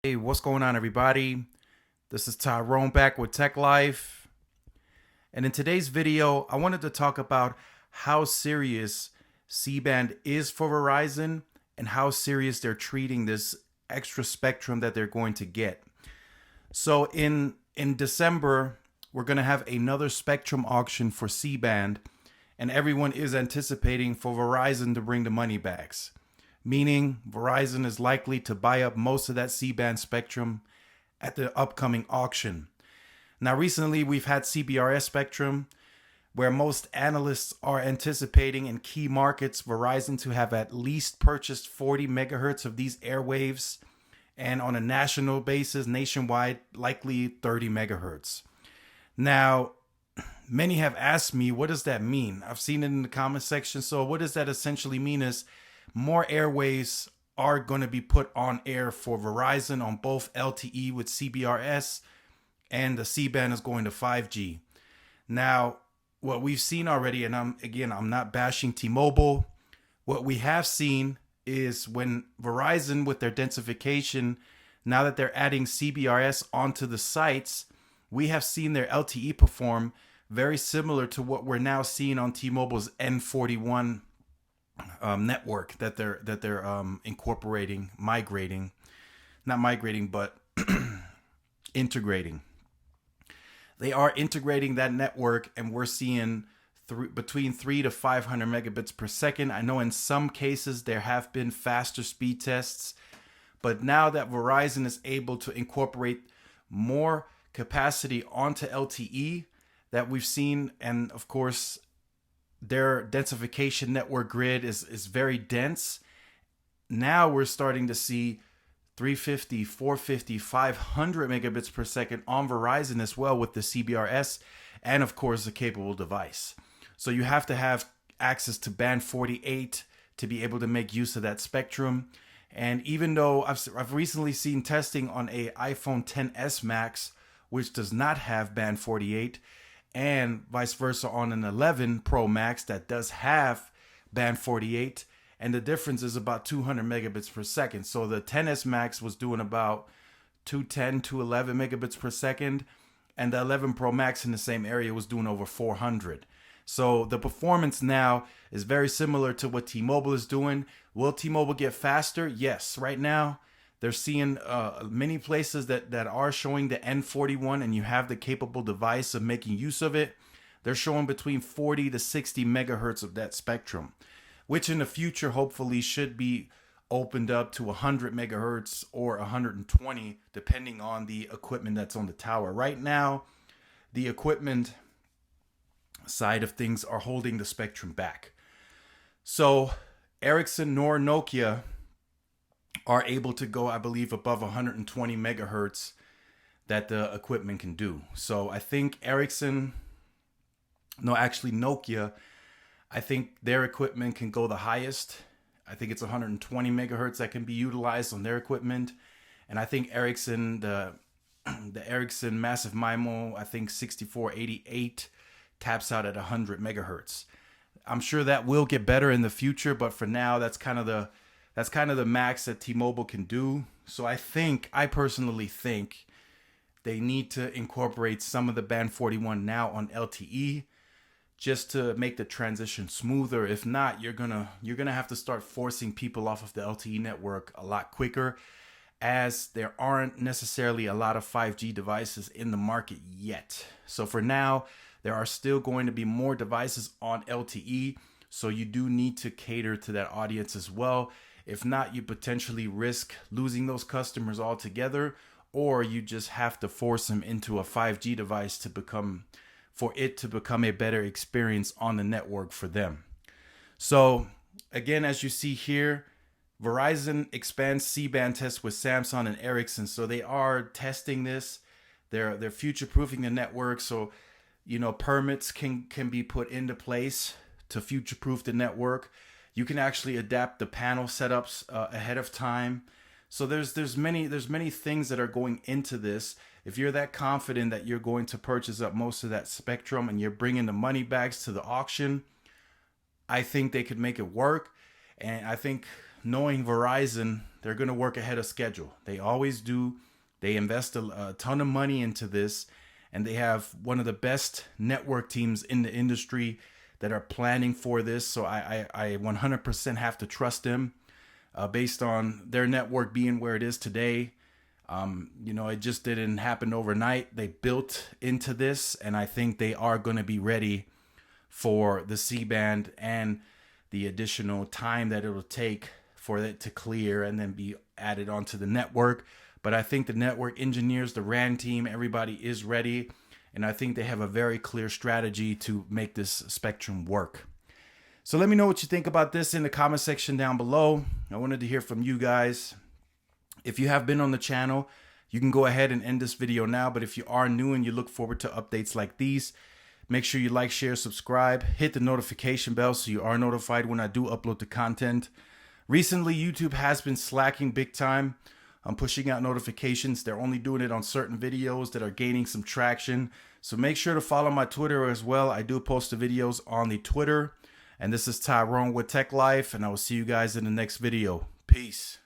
Hey, what's going on, everybody? This is Tyrone back with Tech Life. And in today's video, I wanted to talk about how serious C-band is for Verizon and how serious they're treating this extra spectrum that they're going to get. So in December, we're going to have another spectrum auction for C-band, and everyone is anticipating for Verizon to bring the money backs, meaning Verizon is likely to buy up most of that C-band spectrum at the upcoming auction. Now, recently we've had CBRS spectrum, where most analysts are anticipating in key markets Verizon to have at least purchased 40 megahertz of these airwaves, and on a national basis, nationwide, likely 30 megahertz. Now, many have asked me, what does that mean? I've seen it in the comment section. So what does that essentially mean is more airwaves are going to be put on air for Verizon on both LTE with CBRS, and the C-band is going to 5G. Now, what we've seen already, and I'm not bashing T-Mobile, what we have seen is when Verizon with their densification, now that they're adding CBRS onto the sites, we have seen their LTE perform very similar to what we're now seeing on T-Mobile's N41 network that they're incorporating, not migrating, but integrating. They are integrating that network, and we're seeing between 3 to 500 megabits per second. I know in some cases there have been faster speed tests, but now that Verizon is able to incorporate more capacity onto LTE that we've seen, and of course their densification network grid is very dense. Now we're starting to see 350, 450, 500 megabits per second on Verizon as well with the CBRS, and of course a capable device. So you have to have access to band 48 to be able to make use of that spectrum. And even though I've recently seen testing on a iPhone XS Max, which does not have band 48, and vice versa on an 11 Pro Max that does have band 48, and the difference is about 200 megabits per second. So the XS Max was doing about 210 to 11 megabits per second, and the 11 Pro Max in the same area was doing over 400. So the performance now is very similar to what T-Mobile is doing. Will T-Mobile get faster? Yes. Right now, they're seeing many places that are showing the N41, and you have the capable device of making use of it. They're showing between 40 to 60 megahertz of that spectrum, which in the future hopefully should be opened up to 100 megahertz or 120, depending on the equipment that's on the tower. Right now, the equipment side of things are holding the spectrum back. So Ericsson nor Nokia are able to go, I believe, above 120 megahertz that the equipment can do. So I think Nokia, I think their equipment can go the highest. I think it's 120 megahertz that can be utilized on their equipment. And I think Ericsson, the Ericsson Massive MIMO, I think 6488 taps out at 100 megahertz. I'm sure that will get better in the future, but for now, that's kind of the max that T-Mobile can do. So I personally think they need to incorporate some of the band 41 now on LTE just to make the transition smoother. If not, you're gonna have to start forcing people off of the LTE network a lot quicker, as there aren't necessarily a lot of 5G devices in the market yet. So for now, there are still going to be more devices on LTE, so you do need to cater to that audience as well. If not, you potentially risk losing those customers altogether, or you just have to force them into a 5G device for it to become a better experience on the network for them. So again, as you see here, Verizon expands C-band tests with Samsung and Ericsson. So they are testing this. They're future-proofing the network. So permits can be put into place to future-proof the network. You can actually adapt the panel setups ahead of time. So there's many things that are going into this. If you're that confident that you're going to purchase up most of that spectrum and you're bringing the money bags to the auction, I think they could make it work. And I think knowing Verizon, they're going to work ahead of schedule. They always do. They invest a ton of money into this, and they have one of the best network teams in the industry that are planning for this. So I 100% have to trust them based on their network being where it is today. It just didn't happen overnight. They built into this, and I think they are going to be ready for the C-band and the additional time that it will take for it to clear and then be added onto the network. But I think the network engineers, the RAN team, everybody is ready. And I think they have a very clear strategy to make this spectrum work. So let me know what you think about this in the comment section down below. I wanted to hear from you guys. If you have been on the channel, you can go ahead and end this video now. But if you are new and you look forward to updates like these, make sure you like, share, subscribe, hit the notification bell so you are notified when I do upload the content. Recently, YouTube has been slacking big time on pushing out notifications. They're only doing it on certain videos that are gaining some traction. So make sure to follow my Twitter as well. I do post the videos on the Twitter. And this is Tyrone with Tech Life, and I will see you guys in the next video. Peace.